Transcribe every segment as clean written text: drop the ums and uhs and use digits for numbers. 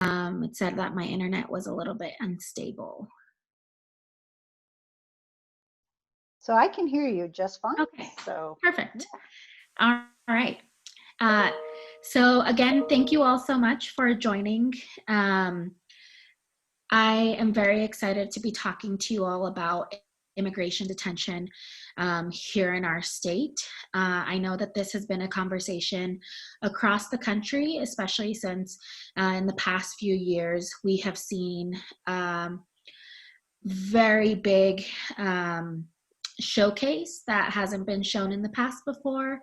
It said that my internet was a little bit unstable. So I can hear you just fine. Okay, So perfect. All right. So again, thank you all so much for joining. I am very excited to be talking to you all about immigration detention here in our state. I know that this has been a conversation across the country, especially since in the past few years we have seen very big showcase that hasn't been shown in the past before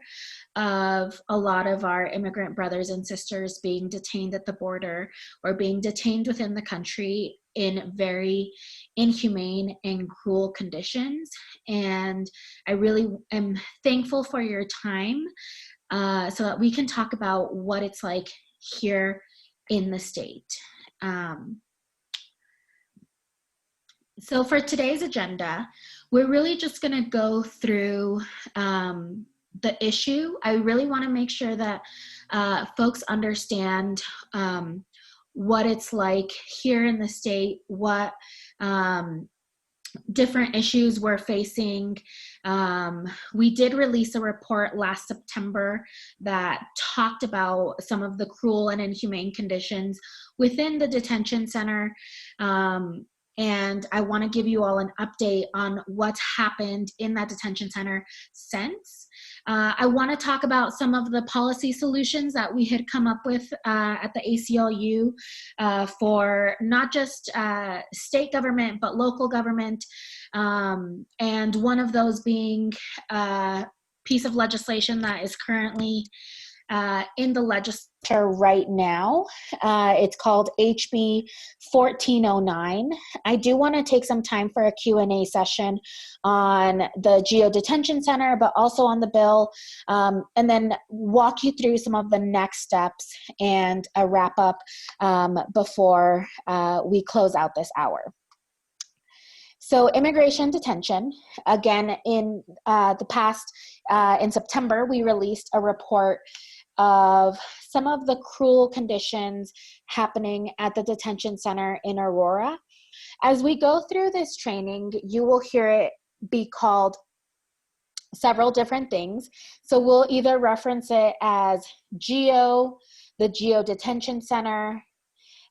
of a lot of our immigrant brothers and sisters being detained at the border or being detained within the country in very inhumane and cruel conditions. And I really am thankful for your time so that we can talk about what it's like here in the state. So for today's agenda, we're really just going to go through the issue. I really want to make sure that folks understand what it's like here in the state, what different issues we're facing. We did release a report last September that talked about some of the cruel and inhumane conditions within the detention center. And I want to give you all an update on what's happened in that detention center since. I want to talk about some of the policy solutions that we had come up with at the ACLU for not just state government, but local government. And one of those being a piece of legislation that is currently in the legislature right now. It's called HB 1409. I do want to take some time for a Q&A session on the GEO Detention Center, but also on the bill, and then walk you through some of the next steps and a wrap up before we close out this hour. So immigration detention, again, in the past, in September, we released a report of some of the cruel conditions happening at the detention center in Aurora. As we go through this training, you will hear it be called several different things. So we'll either reference it as GEO, the GEO Detention Center.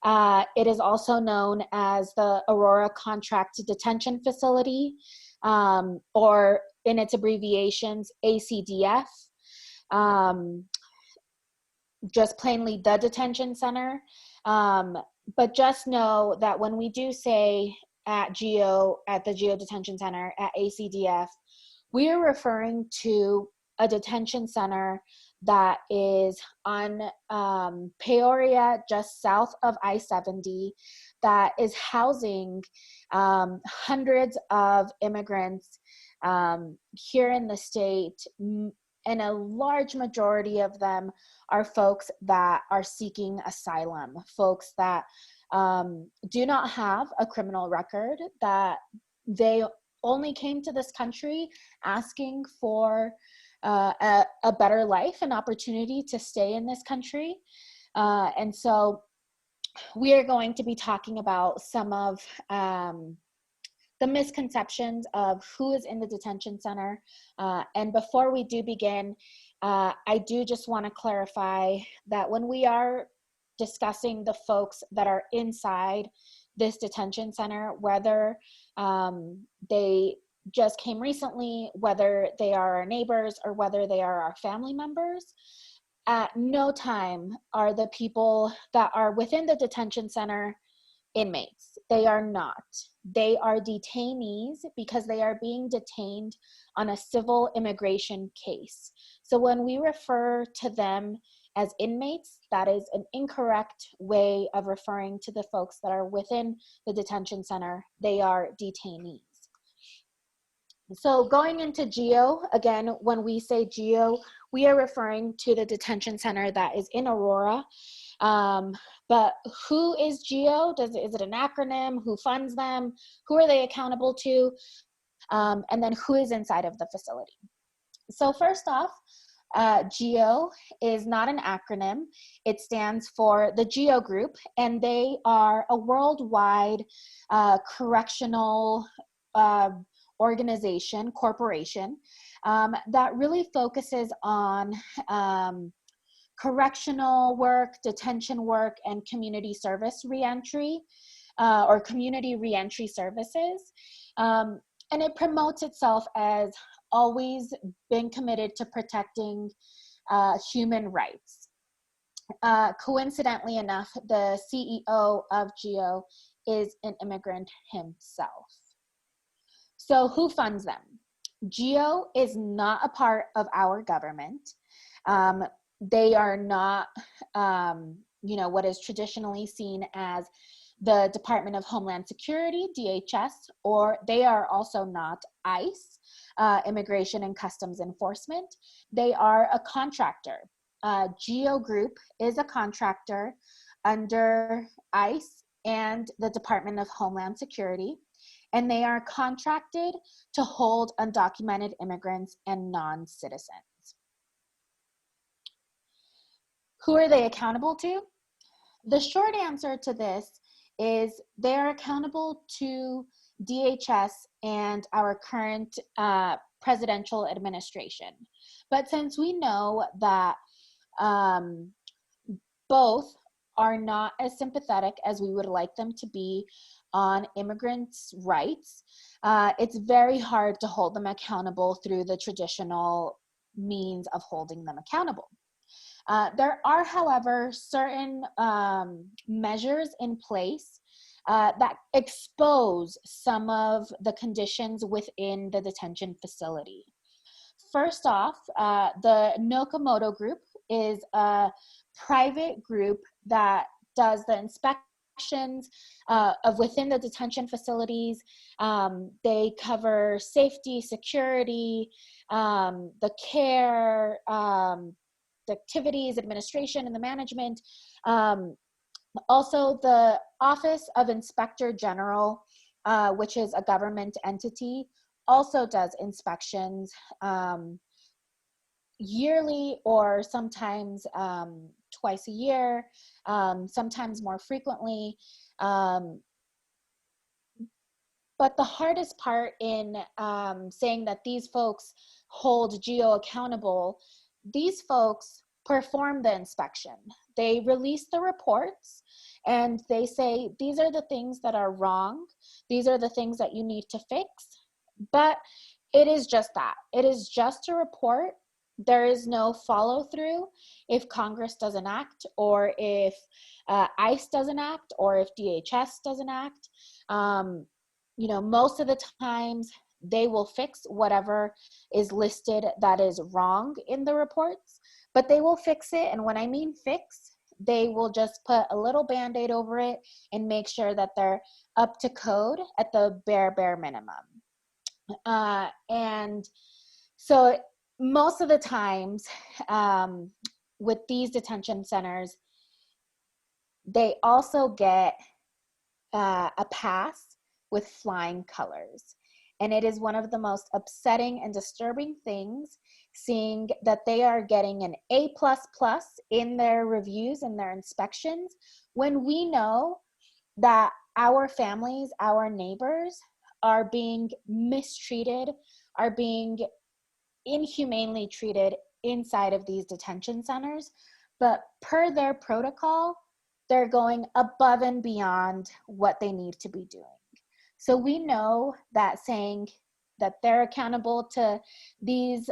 It is also known as the Aurora Contract Detention Facility, or in its abbreviations, ACDF. Just plainly the detention center. But just know that when we do say at GEO, at the GEO Detention Center, at ACDF, we are referring to a detention center that is on Peoria, just south of I-70, that is housing hundreds of immigrants here in the state, and a large majority of them are folks that are seeking asylum, folks that do not have a criminal record, that they only came to this country asking for a better life, an opportunity to stay in this country. And so we are going to be talking about some of the misconceptions of who is in the detention center. And before we do begin, I do just want to clarify that when we are discussing the folks that are inside this detention center, whether they just came recently, whether they are our neighbors, or whether they are our family members, at no time are the people that are within the detention center inmates. They are not. They are detainees because they are being detained on a civil immigration case. So when we refer to them as inmates, that is an incorrect way of referring to the folks that are within the detention center. They are detainees. So going into GEO, again, when we say GEO, we are referring to the detention center that is in Aurora. But who is GEO? Is it an acronym? Who funds them? Who are they accountable to? And then who is inside of the facility? So first off, GEO is not an acronym. It stands for the GEO Group, and they are a worldwide correctional organization, corporation, that really focuses on correctional work, detention work, and community service reentry, or community reentry services. And it promotes itself as always been committed to protecting human rights. Coincidentally enough, the CEO of GEO is an immigrant himself. So who funds them? GEO is not a part of our government. They are not, what is traditionally seen as the Department of Homeland Security, DHS, or they are also not ICE, Immigration and Customs Enforcement. They are a contractor. GEO Group is a contractor under ICE and the Department of Homeland Security, and they are contracted to hold undocumented immigrants and non-citizens. Who are they accountable to? The short answer to this is they're accountable to DHS and our current presidential administration. But since we know that both are not as sympathetic as we would like them to be on immigrants' rights, it's very hard to hold them accountable through the traditional means of holding them accountable. There are, however, certain measures in place that expose some of the conditions within the detention facility. First off, the Nakamoto Group is a private group that does the inspections of within the detention facilities. They cover safety, security, the care, the activities, administration, and the management. Also, the Office of Inspector General, which is a government entity, also does inspections yearly or sometimes twice a year, sometimes more frequently. But the hardest part in saying that these folks hold GEO accountable, these folks perform the inspection. They release the reports and they say, these are the things that are wrong. These are the things that you need to fix. But it is just that. It is just a report. There is no follow through if Congress doesn't act, or if ICE doesn't act, or if DHS doesn't act. Most of the times they will fix whatever is listed that is wrong in the reports, but they will fix it. And when I mean fix, they will just put a little Band-Aid over it and make sure that they're up to code at the bare minimum. And so most of the times with these detention centers, they also get a pass with flying colors. And it is one of the most upsetting and disturbing things, seeing that they are getting an A++ in their reviews and their inspections, when we know that our families, our neighbors, are being mistreated, are being inhumanely treated inside of these detention centers. But per their protocol, they're going above and beyond what they need to be doing. So we know that saying that they're accountable to these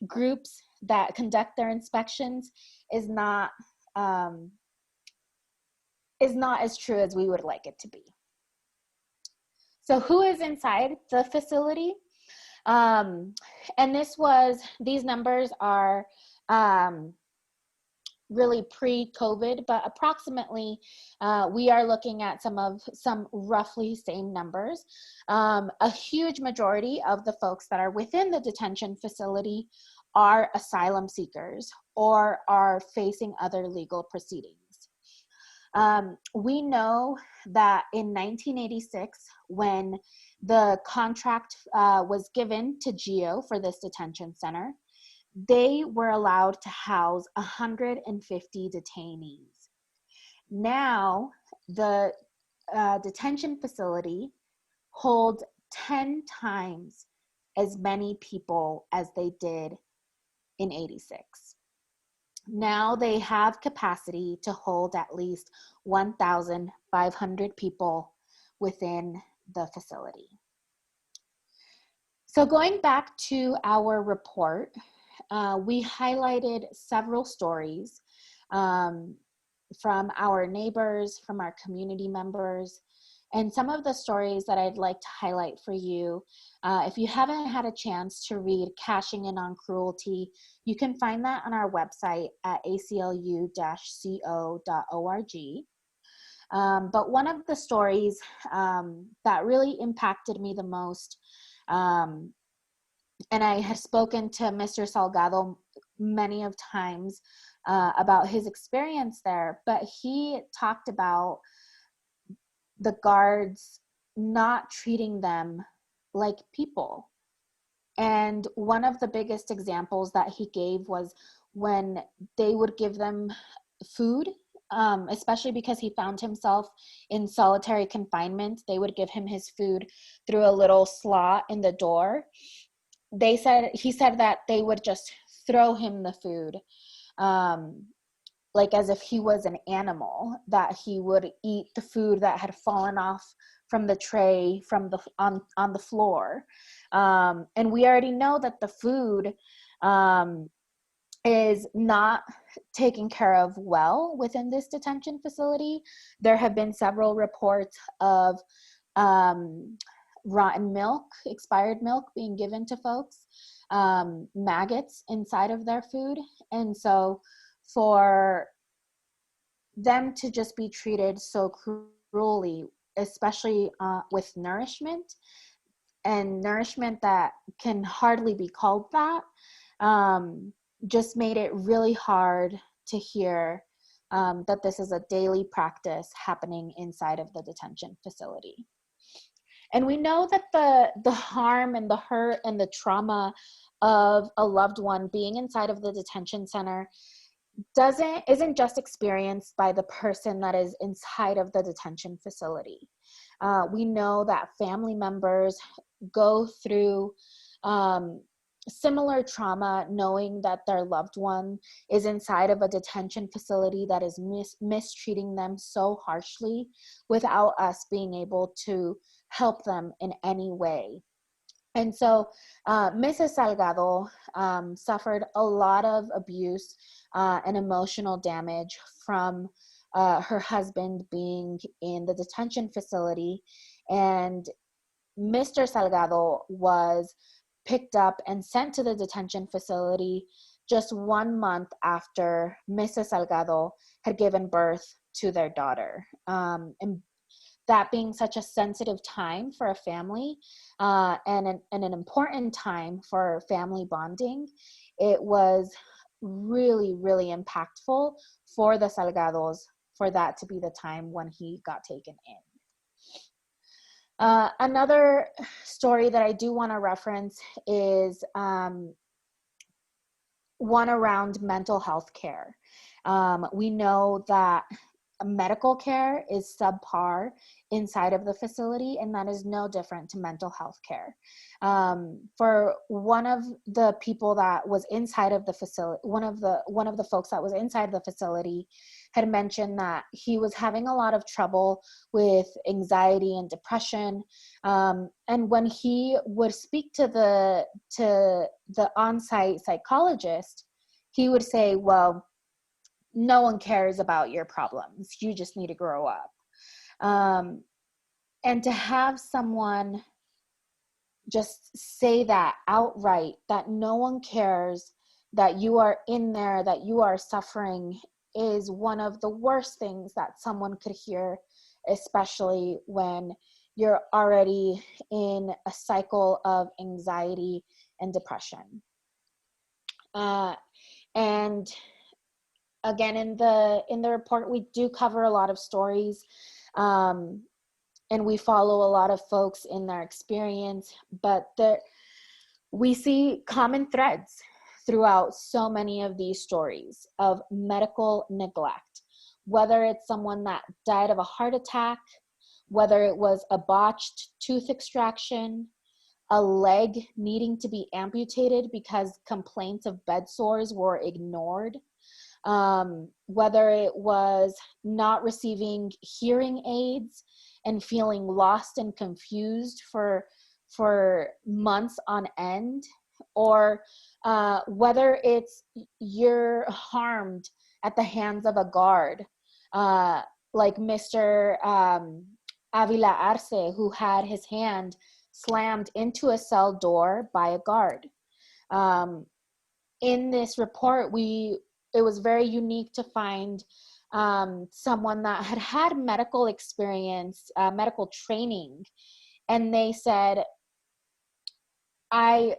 groups that conduct their inspections is not as true as we would like it to be. So who is inside the facility? And these numbers are really pre-COVID, but approximately we are looking at some roughly same numbers. A huge majority of the folks that are within the detention facility are asylum seekers or are facing other legal proceedings. We know that in 1986, when the contract was given to GEO for this detention center, they were allowed to house 150 detainees. Now, the detention facility holds 10 times as many people as they did in 86. Now they have capacity to hold at least 1,500 people within the facility. So going back to our report, we highlighted several stories from our neighbors, from our community members, and some of the stories that I'd like to highlight for you. If you haven't had a chance to read Cashing In on Cruelty, you can find that on our website at aclu-co.org. But one of the stories that really impacted me the most, and I had spoken to Mr. Salgado many of times about his experience there, but he talked about the guards not treating them like people. And one of the biggest examples that he gave was when they would give them food, especially because he found himself in solitary confinement. They would give him his food through a little slot in the door. He said that they would just throw him the food, like as if he was an animal, that he would eat the food that had fallen off from the tray on the floor. And we already know that the food is not taken care of well within this detention facility. There have been several reports of rotten milk, expired milk being given to folks, maggots inside of their food. And so for them to just be treated so cruelly, especially with nourishment, and nourishment that can hardly be called that, just made it really hard to hear that this is a daily practice happening inside of the detention facility. And we know that the harm and the hurt and the trauma of a loved one being inside of the detention center isn't just experienced by the person that is inside of the detention facility. We know that family members go through similar trauma, knowing that their loved one is inside of a detention facility that is mistreating them so harshly without us being able to help them in any way. And so Mrs. Salgado suffered a lot of abuse and emotional damage from her husband being in the detention facility. And Mr. Salgado was picked up and sent to the detention facility just 1 month after Mrs. Salgado had given birth to their daughter. And that being such a sensitive time for a family and an important time for family bonding, it was really, really impactful for the Salgados for that to be the time when he got taken in. Another story that I do want to reference is one around mental health care. We know that medical care is subpar inside of the facility, and that is no different to mental health care. For one of the people that was inside of the facility, one of the folks that was inside the facility had mentioned that he was having a lot of trouble with anxiety and depression. And when he would speak to the on-site psychologist, he would say, well, no one cares about your problems. You just need to grow up. And to have someone just say that outright, that no one cares, that you are in there, that you are suffering, is one of the worst things that someone could hear, especially when you're already in a cycle of anxiety and depression. And again, in the report, we do cover a lot of stories, and we follow a lot of folks in their experience, but we see common threads throughout so many of these stories of medical neglect, whether it's someone that died of a heart attack, whether it was a botched tooth extraction, a leg needing to be amputated because complaints of bed sores were ignored, whether it was not receiving hearing aids and feeling lost and confused for months on end, or whether it's you're harmed at the hands of a guard, like Mr. Avila Arce, who had his hand slammed into a cell door by a guard. In this report, it was very unique to find someone that had had medical experience, medical training, and they said, I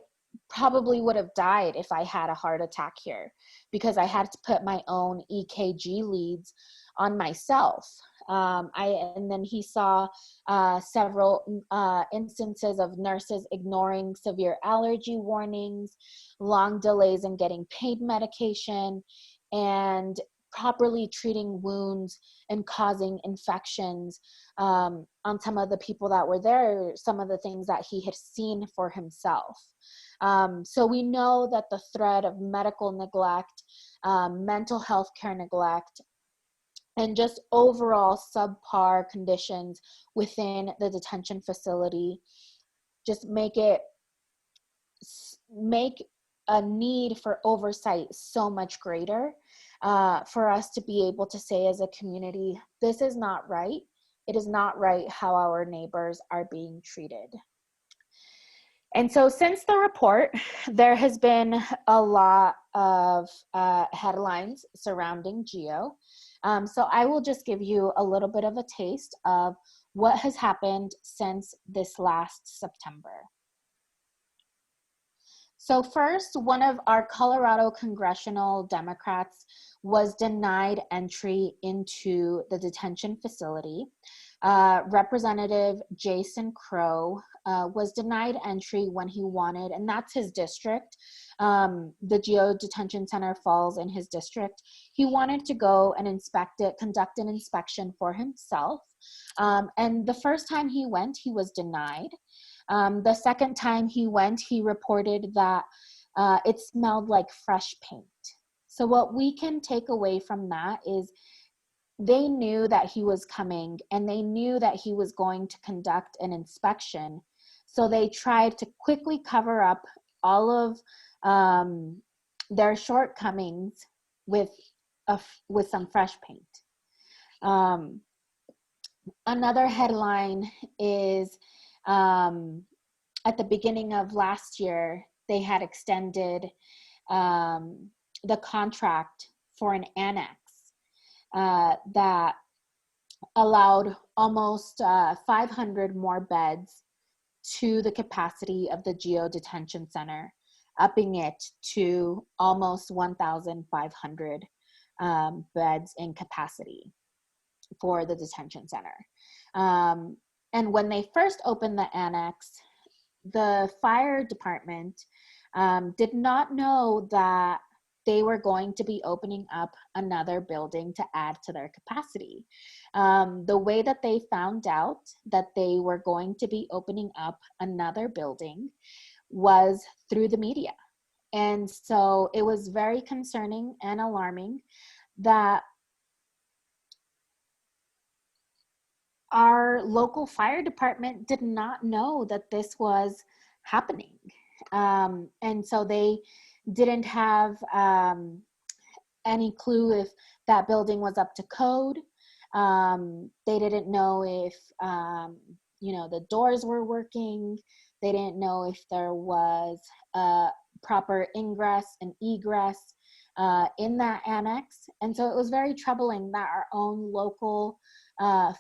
probably would have died if I had a heart attack here, because I had to put my own EKG leads on myself. And then he saw several instances of nurses ignoring severe allergy warnings, long delays in getting pain medication, and properly treating wounds and causing infections on some of the people that were there, some of the things that he had seen for himself. So we know that the thread of medical neglect, mental health care neglect, and just overall subpar conditions within the detention facility just make a need for oversight so much greater, for us to be able to say as a community, this is not right. It is not right how our neighbors are being treated. And so since the report, there has been a lot of headlines surrounding GEO. So I will just give you a little bit of a taste of what has happened since this last September. So first, one of our Colorado congressional Democrats was denied entry into the detention facility. Representative Jason Crow was denied entry when he wanted, and that's his district. The GEO Detention Center falls in his district. He wanted to go and inspect it, conduct an inspection for himself. And the first time he went, he was denied. The second time he went, he reported that it smelled like fresh paint. So what we can take away from that is they knew that he was coming, and they knew that he was going to conduct an inspection. So they tried to quickly cover up all of their shortcomings with some fresh paint. Another headline is at the beginning of last year, they had extended the contract for an annex that allowed almost 500 more beds to the capacity of the GEO Detention Center, upping it to almost 1,500 beds in capacity for the detention center. And when they first opened the annex, the fire department did not know that they were going to be opening up another building to add to their capacity. The way that they found out that they were going to be opening up another building was through the media. And so it was very concerning and alarming that our local fire department did not know that this was happening. And so they didn't have any clue if that building was up to code. They didn't know if, the doors were working. They didn't know if there was proper ingress and egress in that annex. And so it was very troubling that our own local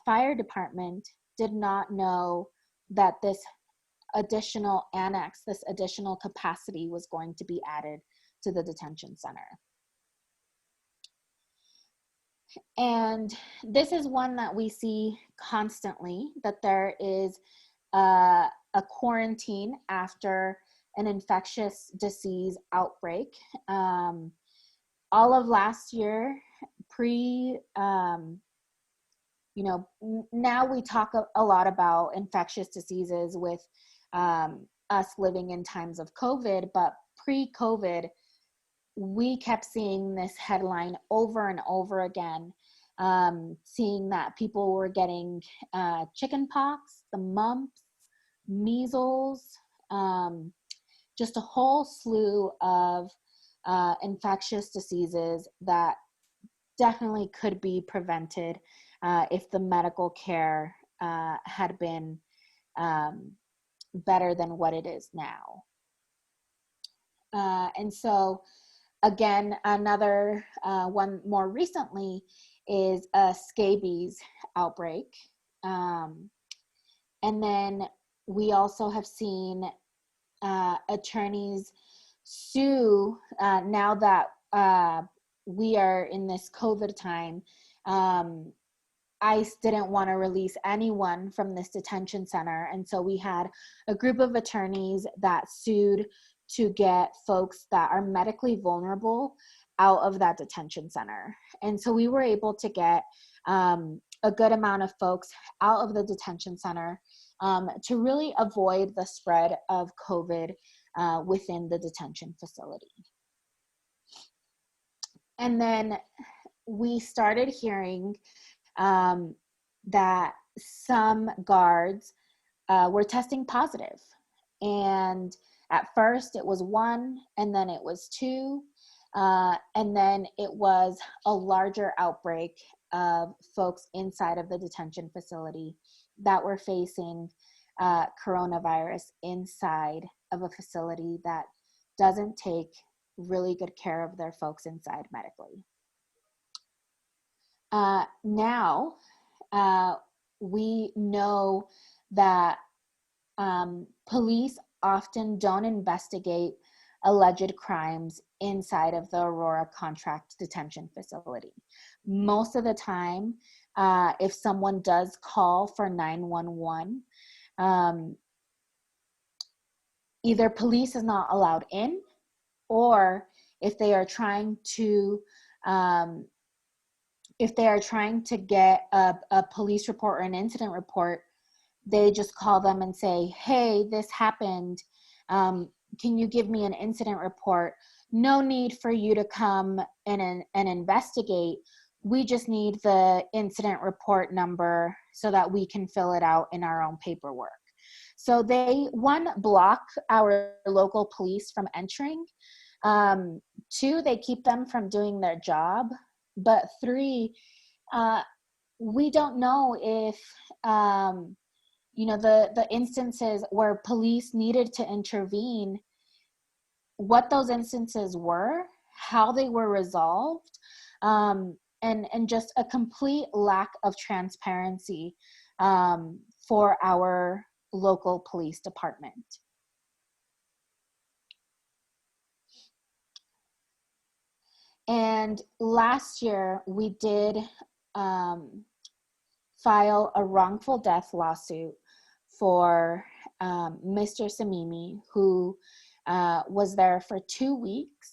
fire department did not know that this additional annex, this additional capacity was going to be added to the detention center. And this is one that we see constantly, that there is a quarantine after an infectious disease outbreak. All of last year, now we talk a lot about infectious diseases with us living in times of COVID, but pre-COVID, we kept seeing this headline over and over again, seeing that people were getting chicken pox, the mumps, measles, just a whole slew of infectious diseases that definitely could be prevented if the medical care had been better than what it is now. And so, again, another one more recently is a scabies outbreak. And then we also have seen attorneys sue now that we are in this COVID time. ICE didn't want to release anyone from this detention center. And so we had a group of attorneys that sued to get folks that are medically vulnerable out of that detention center. And so we were able to get a good amount of folks out of the detention center to really avoid the spread of COVID within the detention facility. And then we started hearing that some guards were testing positive. And at first it was 1, and then it was 2, and then it was a larger outbreak of folks inside of the detention facility that were facing coronavirus inside of a facility that doesn't take really good care of their folks inside medically. Now, we know that police often don't investigate alleged crimes inside of the Aurora Contract Detention Facility. Most of the time, if someone does call for 911, either police is not allowed in, or if they are trying to get a police report or an incident report, they just call them and say, hey, this happened. Can you give me an incident report? No need for you to come and investigate. We just need the incident report number so that we can fill it out in our own paperwork. So they, 1, block our local police from entering. 2, they keep them from doing their job. But 3, we don't know if, the instances where police needed to intervene, what those instances were, how they were resolved, and just a complete lack of transparency for our local police department. And last year, we did file a wrongful death lawsuit for Mr. Samimi, who was there for 2 weeks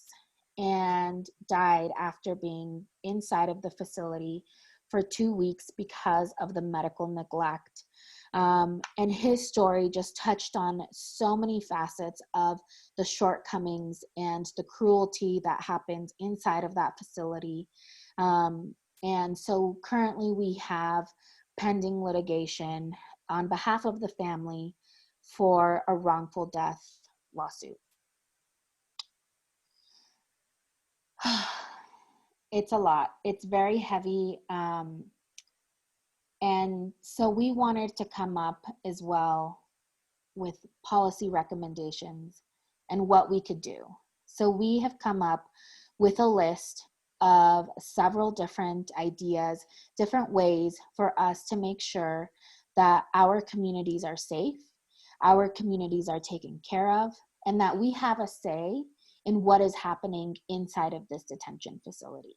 and died after being inside of the facility for 2 weeks because of the medical neglect. And his story just touched on so many facets of the shortcomings and the cruelty that happens inside of that facility. And so currently we have pending litigation on behalf of the family for a wrongful death lawsuit. It's a lot. It's very heavy. And so we wanted to come up as well with policy recommendations and what we could do. So we have come up with a list of several different ideas, different ways for us to make sure that our communities are safe, our communities are taken care of, and that we have a say in what is happening inside of this detention facility.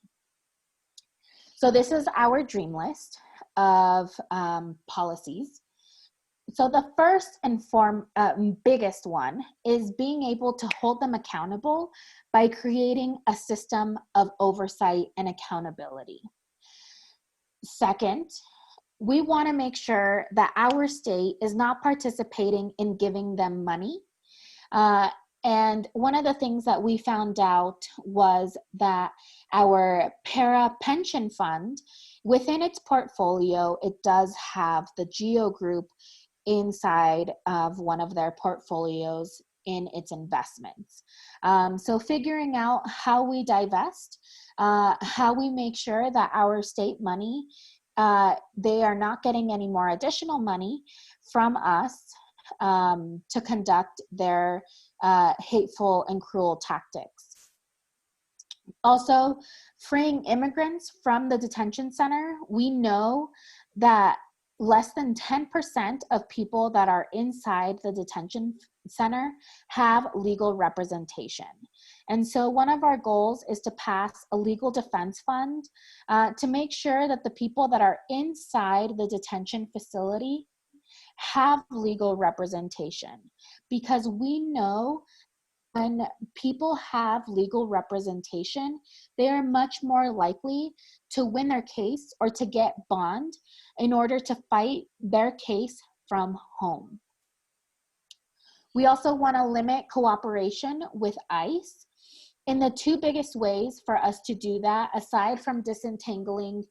So this is our dream list of policies. So the first and biggest one is being able to hold them accountable by creating a system of oversight and accountability. Second, we want to make sure that our state is not participating in giving them money. And one of the things that we found out was that our para pension fund, within its portfolio, it does have the GEO group inside of one of their portfolios in its investments. So figuring out how we divest, how we make sure that our state money, they are not getting any more additional money from us to conduct their hateful and cruel tactics. Also, freeing immigrants from the detention center. We know that less than 10% of people that are inside the detention center have legal representation. And so one of our goals is to pass a legal defense fund to make sure that the people that are inside the detention facility have legal representation, because we know when people have legal representation, they are much more likely to win their case or to get bond in order to fight their case from home. We also want to limit cooperation with ICE. And the two biggest ways for us to do that, aside from disentangling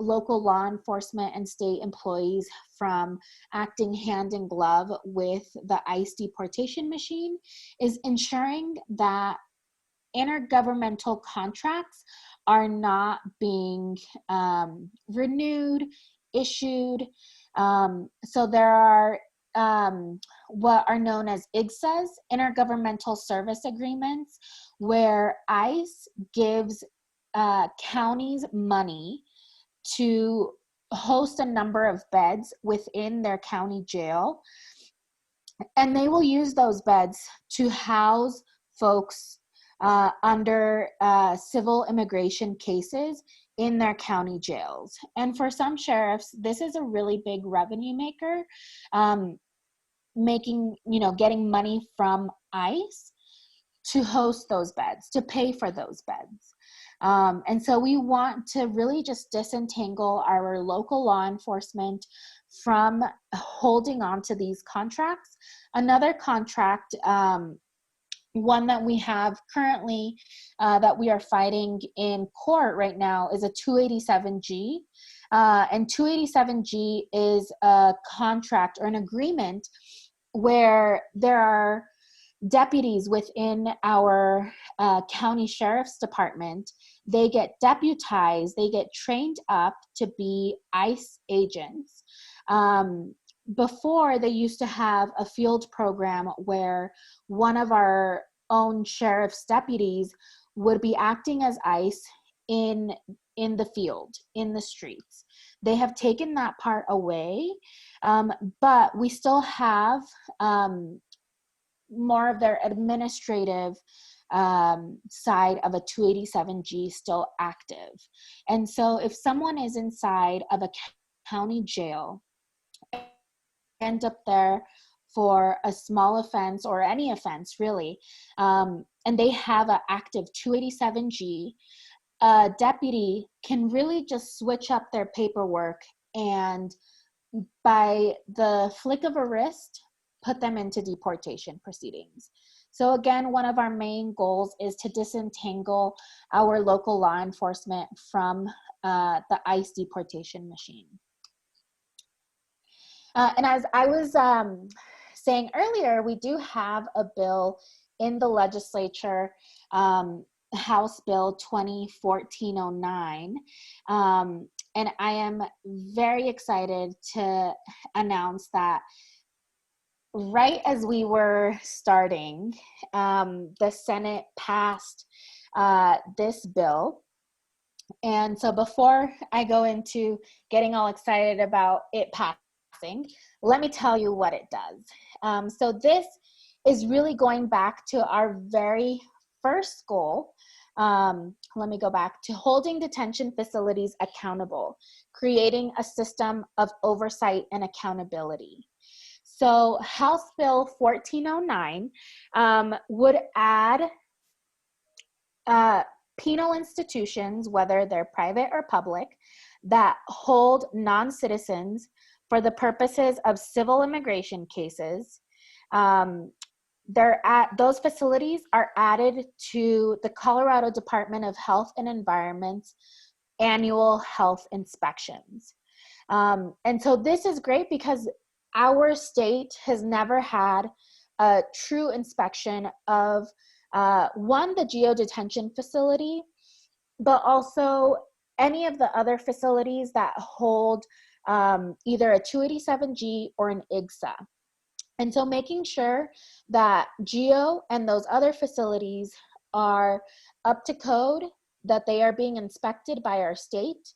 local law enforcement and state employees from acting hand in glove with the ICE deportation machine, is ensuring that intergovernmental contracts are not being renewed, issued. So there are what are known as IGSAs, Intergovernmental Service Agreements, where ICE gives counties money to host a number of beds within their county jail. And they will use those beds to house folks under civil immigration cases in their county jails. And for some sheriffs, this is a really big revenue maker, getting money from ICE to host those beds, to pay for those beds. And so we want to really just disentangle our local law enforcement from holding on to these contracts. Another contract, one that we have currently that we are fighting in court right now, is a 287G. And 287G is a contract or an agreement where there are deputies within our county sheriff's department. They get deputized, they get trained up to be ICE agents. Before, they used to have a field program where one of our own sheriff's deputies would be acting as ICE in the field, in the streets. They have taken that part away, but we still have more of their administrative side of a 287G still active. And so if someone is inside of a county jail, end up there for a small offense or any offense really, and they have an active 287G, a deputy can really just switch up their paperwork and by the flick of a wrist, put them into deportation proceedings. So again, one of our main goals is to disentangle our local law enforcement from the ICE deportation machine. And as I was saying earlier, we do have a bill in the legislature, House Bill 2014-09. And I am very excited to announce that right as we were starting, the Senate passed this bill. And so before I go into getting all excited about it passing, let me tell you what it does. So this is really going back to our very first goal. Let me go back to holding detention facilities accountable, creating a system of oversight and accountability. So House Bill 1409 would add penal institutions, whether they're private or public, that hold non-citizens for the purposes of civil immigration cases. Those facilities are added to the Colorado Department of Health and Environment's annual health inspections. And so this is great because our state has never had a true inspection of one, the geo-detention facility, but also any of the other facilities that hold either a 287G or an IGSA. And so making sure that GEO and those other facilities are up to code, that they are being inspected by our state,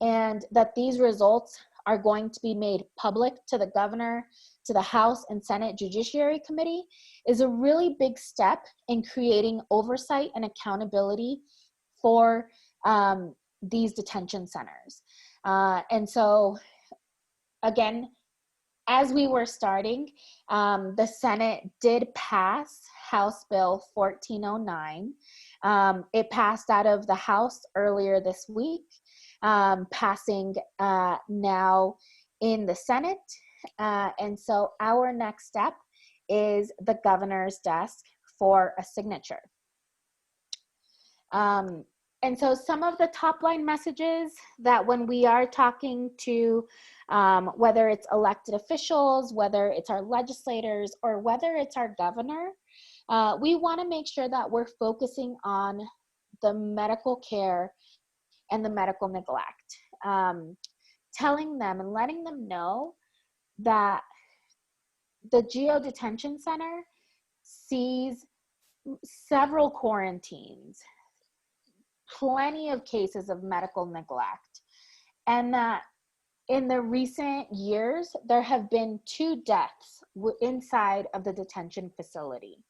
and that these results are going to be made public to the governor, to the House and Senate Judiciary Committee, is a really big step in creating oversight and accountability for these detention centers. And so, again, as we were starting, the Senate did pass House Bill 1409. It passed out of the House earlier this week, passing now in the Senate. And so our next step is the governor's desk for a signature. And so some of the top line messages that when we are talking to whether it's elected officials, whether it's our legislators, or whether it's our governor, we want to make sure that we're focusing on the medical care and the medical neglect. Telling them and letting them know that the Geo Detention Center sees several quarantines, plenty of cases of medical neglect, and that in the recent years, there have been 2 deaths inside of the detention facility.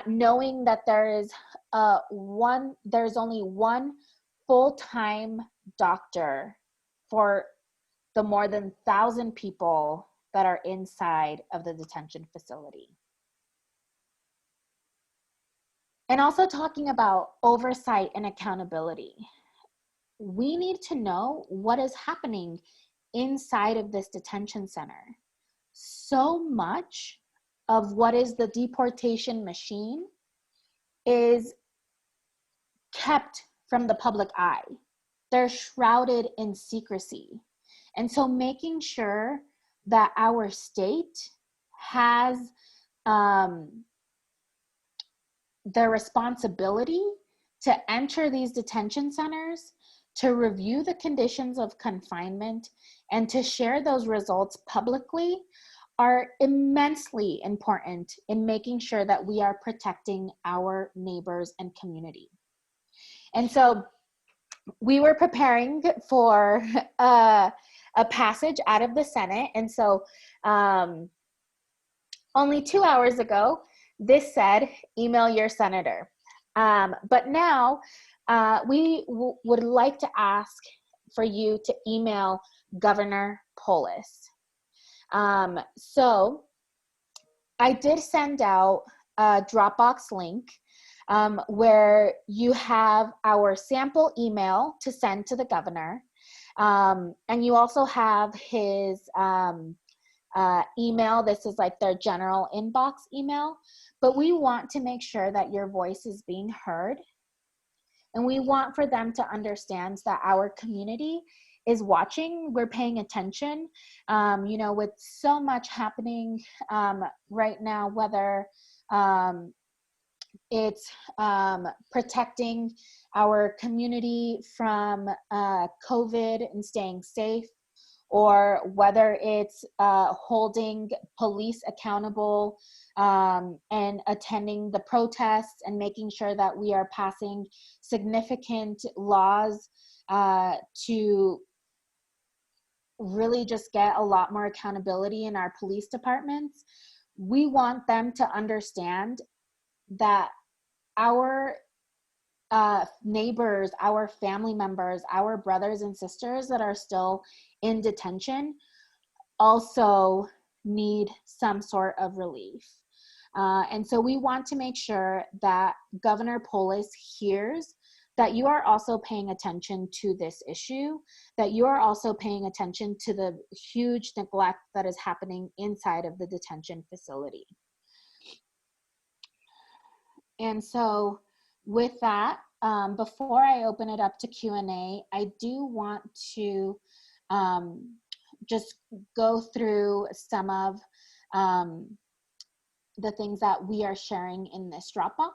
Knowing that there's only one full-time doctor for the more than 1,000 people that are inside of the detention facility. And also talking about oversight and accountability. We need to know what is happening inside of this detention center. So much of what is the deportation machine is kept from the public eye. They're shrouded in secrecy. And so making sure that our state has the responsibility to enter these detention centers, to review the conditions of confinement, and to share those results publicly are immensely important in making sure that we are protecting our neighbors and community. And so we were preparing for a passage out of the Senate. And so only 2 hours ago, this said, email your senator. But now we would like to ask for you to email Governor Polis. So I did send out a Dropbox link where you have our sample email to send to the governor. And you also have his email. This is like their general inbox email. But we want to make sure that your voice is being heard. And we want for them to understand that our community is watching, we're paying attention, with so much happening right now, whether it's protecting our community from COVID and staying safe, or whether it's holding police accountable and attending the protests and making sure that we are passing significant laws to really just get a lot more accountability in our police departments. We want them to understand that our neighbors, our family members, our brothers and sisters that are still in detention also need some sort of relief. And so we want to make sure that Governor Polis hears that you are also paying attention to this issue, that you are also paying attention to the huge neglect that is happening inside of the detention facility. And so with that, before I open it up to Q&A, I do want to just go through some of the things that we are sharing in this Dropbox.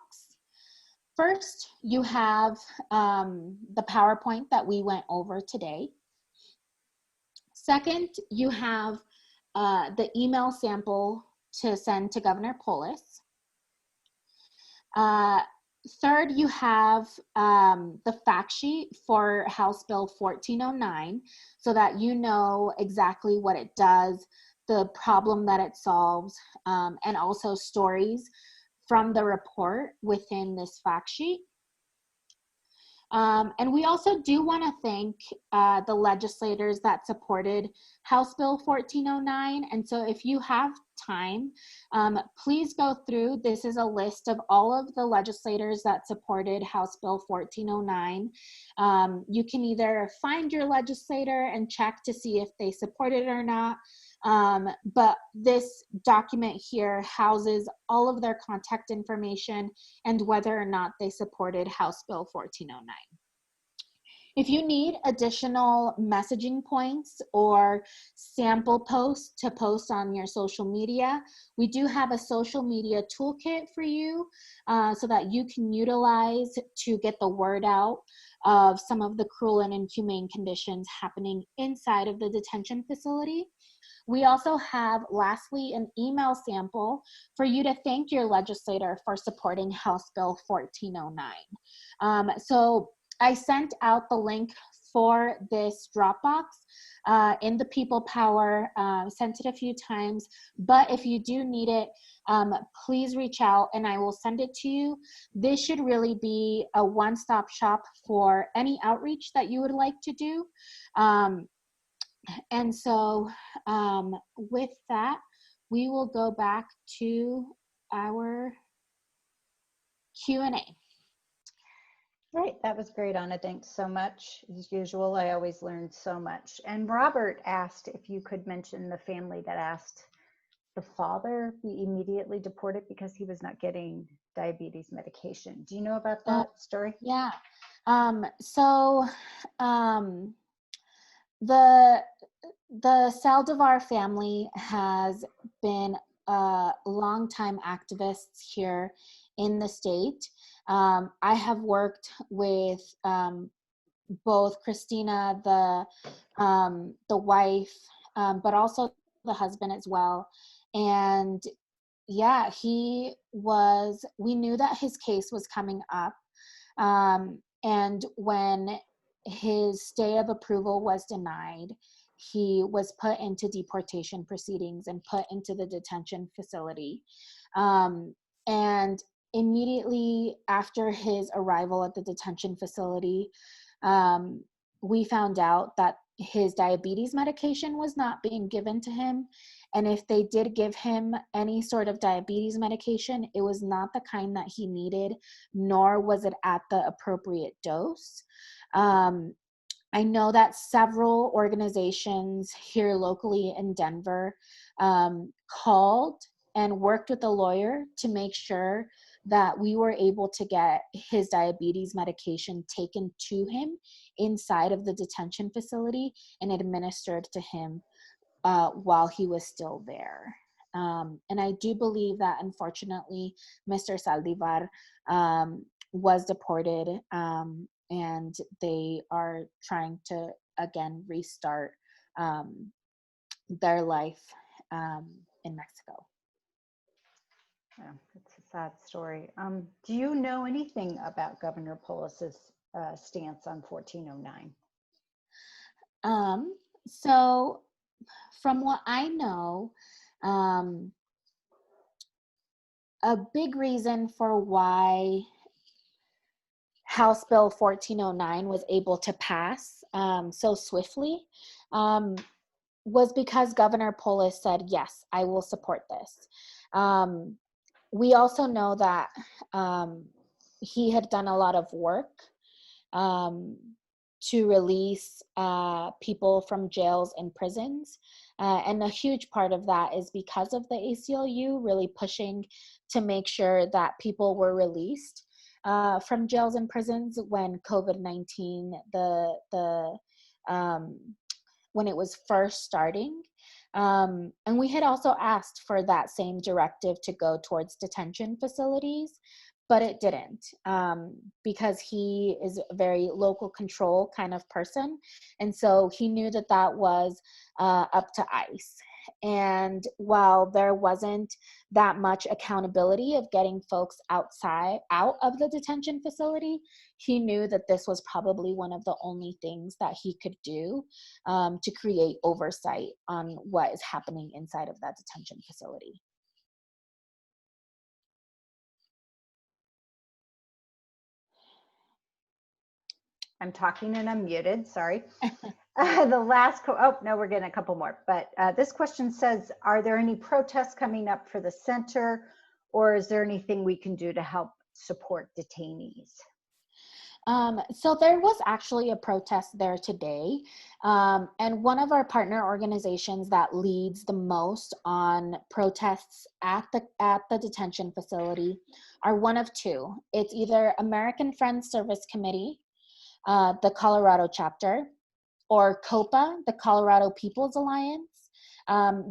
First, you have the PowerPoint that we went over today. Second, you have the email sample to send to Governor Polis. Third, you have the fact sheet for House Bill 1409 so that you know exactly what it does, the problem that it solves, and also stories from the report within this fact sheet. And we also do want to thank the legislators that supported House Bill 1409. And so if you have time, please go through. This is a list of all of the legislators that supported House Bill 1409. You can either find your legislator and check to see if they support it or not. But this document here houses all of their contact information and whether or not they supported House Bill 1409. If you need additional messaging points or sample posts to post on your social media, we do have a social media toolkit for you so that you can utilize to get the word out of some of the cruel and inhumane conditions happening inside of the detention facility. We also have, lastly, an email sample for you to thank your legislator for supporting House Bill 1409. So I sent out the link for this Dropbox in the People Power, sent it a few times, but if you do need it, please reach out and I will send it to you. This should really be a one-stop shop for any outreach that you would like to do. And so with that, we will go back to our Q&A. Right, that was great, Anna. Thanks so much. As usual, I always learn so much. And Robert asked if you could mention the family that asked the father be immediately deported because he was not getting diabetes medication. Do you know about that story? Yeah. The Saldivar family has been longtime activists here in the state. I have worked with both Christina, the wife, but also the husband as well. And yeah, we knew that his case was coming up. And when his stay of approval was denied, he was put into deportation proceedings and put into the detention facility. And immediately after his arrival at the detention facility, we found out that his diabetes medication was not being given to him. And if they did give him any sort of diabetes medication, it was not the kind that he needed, nor was it at the appropriate dose. I know that several organizations here locally in Denver called and worked with a lawyer to make sure that we were able to get his diabetes medication taken to him inside of the detention facility and administered to him while he was still there. And I do believe that, unfortunately, Mr. Saldivar was deported, and they are trying to, again, restart their life in Mexico. Yeah, it's a sad story. Do you know anything about Governor Polis's stance on 1409? So from what I know, a big reason for why House Bill 1409 was able to pass so swiftly was because Governor Polis said, yes, I will support this. We also know that he had done a lot of work to release people from jails and prisons. And a huge part of that is because of the ACLU really pushing to make sure that people were released from jails and prisons when COVID-19, when it was first starting. And we had also asked for that same directive to go towards detention facilities, but it didn't, because he is a very local control kind of person. And so he knew that that was up to ICE. And while there wasn't that much accountability of getting folks out of the detention facility, he knew that this was probably one of the only things that he could do to create oversight on what is happening inside of that detention facility. I'm talking and I'm muted, sorry. The last, oh, no, we're getting a couple more. But this question says, are there any protests coming up for the center, or is there anything we can do to help support detainees? So there was actually a protest there today. And one of our partner organizations that leads the most on protests at the detention facility are one of two. It's either American Friends Service Committee, the Colorado chapter, or COPA, the Colorado People's Alliance.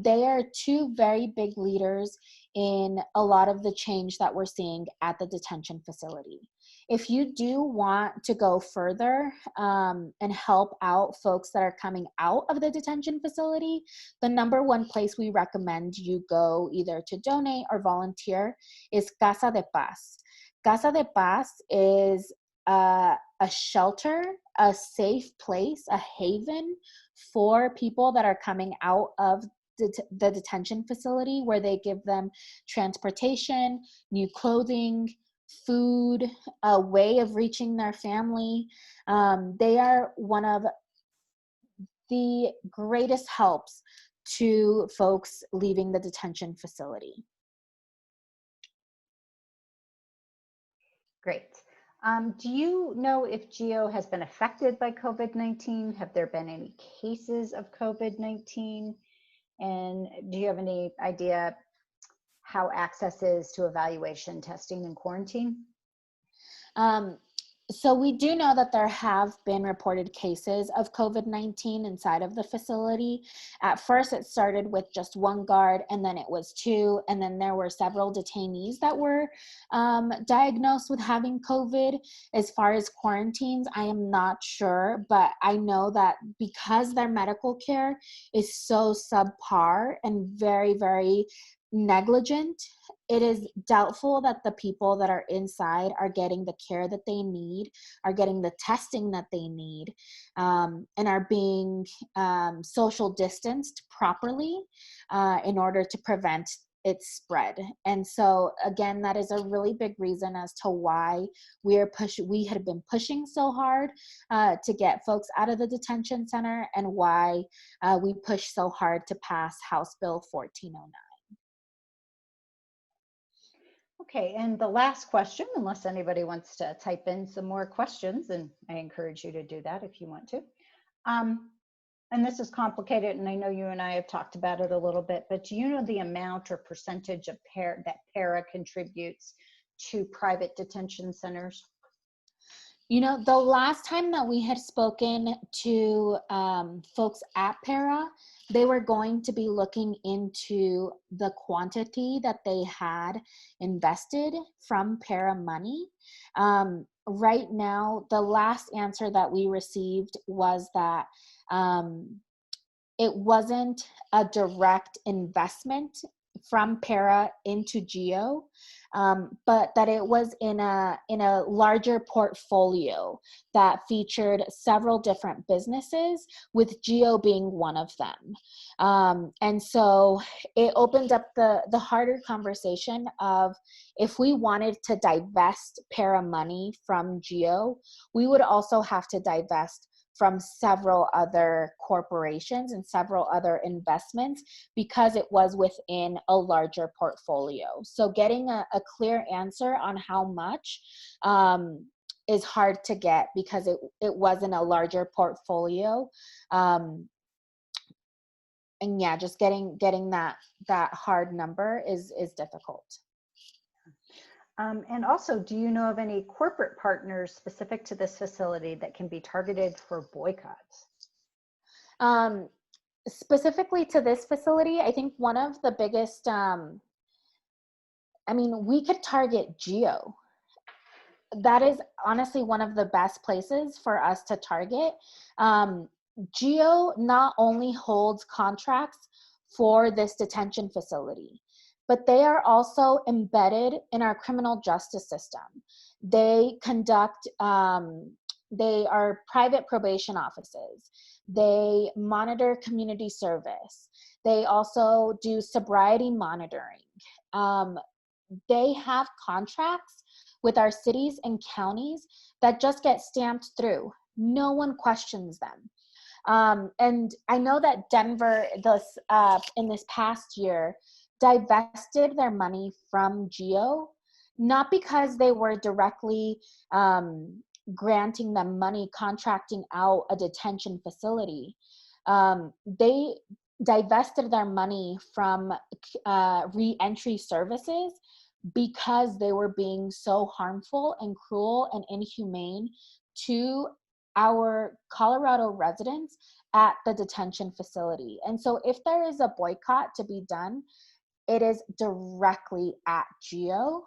They are two very big leaders in a lot of the change that we're seeing at the detention facility. If you do want to go further and help out folks that are coming out of the detention facility, the number one place we recommend you go either to donate or volunteer is Casa de Paz. Casa de Paz is a shelter, a safe place, a haven for people that are coming out of the detention facility, where they give them transportation, new clothing, food, a way of reaching their family. They are one of the greatest helps to folks leaving the detention facility. Great. Do you know if GEO has been affected by COVID-19? Have there been any cases of COVID-19? And do you have any idea how access is to evaluation, testing, and quarantine? So we do know that there have been reported cases of COVID-19 inside of the facility. At first, it started with just one guard, and then it was two, and then there were several detainees that were diagnosed with having COVID. As far as quarantines, I am not sure, but I know that because their medical care is so subpar and very, very negligent, it is doubtful that the people that are inside are getting the care that they need, are getting the testing that they need, and are being social distanced properly in order to prevent its spread. And so again, that is a really big reason as to why we had been pushing so hard to get folks out of the detention center, and why we pushed so hard to pass House Bill 1409. Okay, and the last question, unless anybody wants to type in some more questions, and I encourage you to do that if you want to. And this is complicated, and I know you and I have talked about it a little bit, but do you know the amount or percentage of that PARA contributes to private detention centers? You know, the last time that we had spoken to folks at PARA, they were going to be looking into the quantity that they had invested from PARA money. Right now, the last answer that we received was that it wasn't a direct investment from PARA into GEO, but that it was in a larger portfolio that featured several different businesses, with GEO being one of them. And so it opened up the harder conversation of, if we wanted to divest PARA money from GEO, we would also have to divest from several other corporations and several other investments because it was within a larger portfolio. So getting a clear answer on how much is hard to get because it wasn't a larger portfolio. And yeah, just getting that hard number is difficult. And also, do you know of any corporate partners specific to this facility that can be targeted for boycotts? Specifically to this facility, I think one of the biggest, we could target GEO. That is honestly one of the best places for us to target. GEO not only holds contracts for this detention facility, but they are also embedded in our criminal justice system. They conduct, they are private probation offices. They monitor community service. They also do sobriety monitoring. They have contracts with our cities and counties that just get stamped through. No one questions them. And I know that Denver, in this past year, divested their money from GEO, not because they were directly granting them money, contracting out a detention facility. They divested their money from re-entry services because they were being so harmful and cruel and inhumane to our Colorado residents at the detention facility. And so if there is a boycott to be done, it is directly at GEO.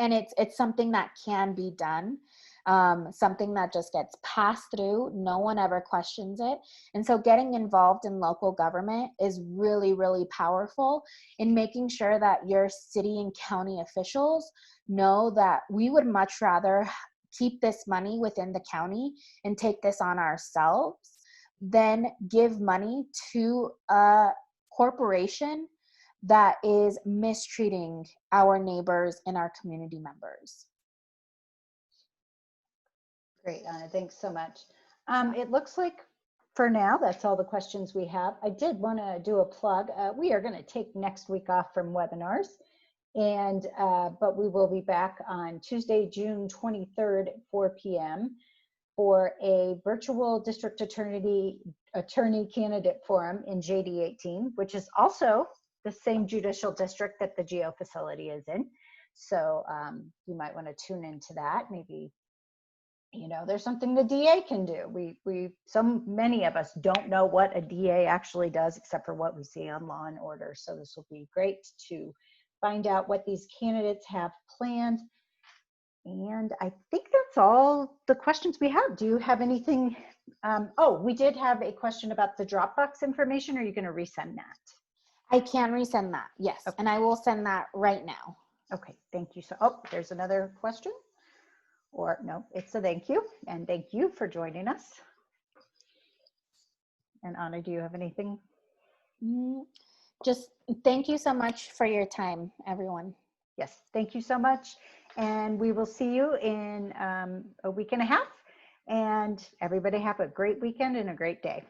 And it's something that can be done, something that just gets passed through. No one ever questions it. And so getting involved in local government is really, really powerful in making sure that your city and county officials know that we would much rather keep this money within the county and take this on ourselves than give money to a corporation that is mistreating our neighbors and our community members. Great, Anna, thanks so much. It looks like for now, that's all the questions we have. I did want to do a plug. We are going to take next week off from webinars, but we will be back on Tuesday, June 23rd at 4 p.m. for a virtual district attorney candidate forum in JD 18, which is also the same judicial district that the GEO facility is in. So you might want to tune into that. Maybe, there's something the DA can do. Many of us don't know what a DA actually does except for what we see on Law and Order. So this will be great to find out what these candidates have planned. And I think that's all the questions we have. Do you have anything? We did have a question about the Dropbox information. Are you going to resend that? I can resend that, yes. Okay. And I will send that right now. Okay, thank you. There's another question. Or no, it's a thank you. And thank you for joining us. And Anna, do you have anything? Just thank you so much for your time, everyone. Yes, thank you so much. And we will see you in a week and a half. And everybody have a great weekend and a great day.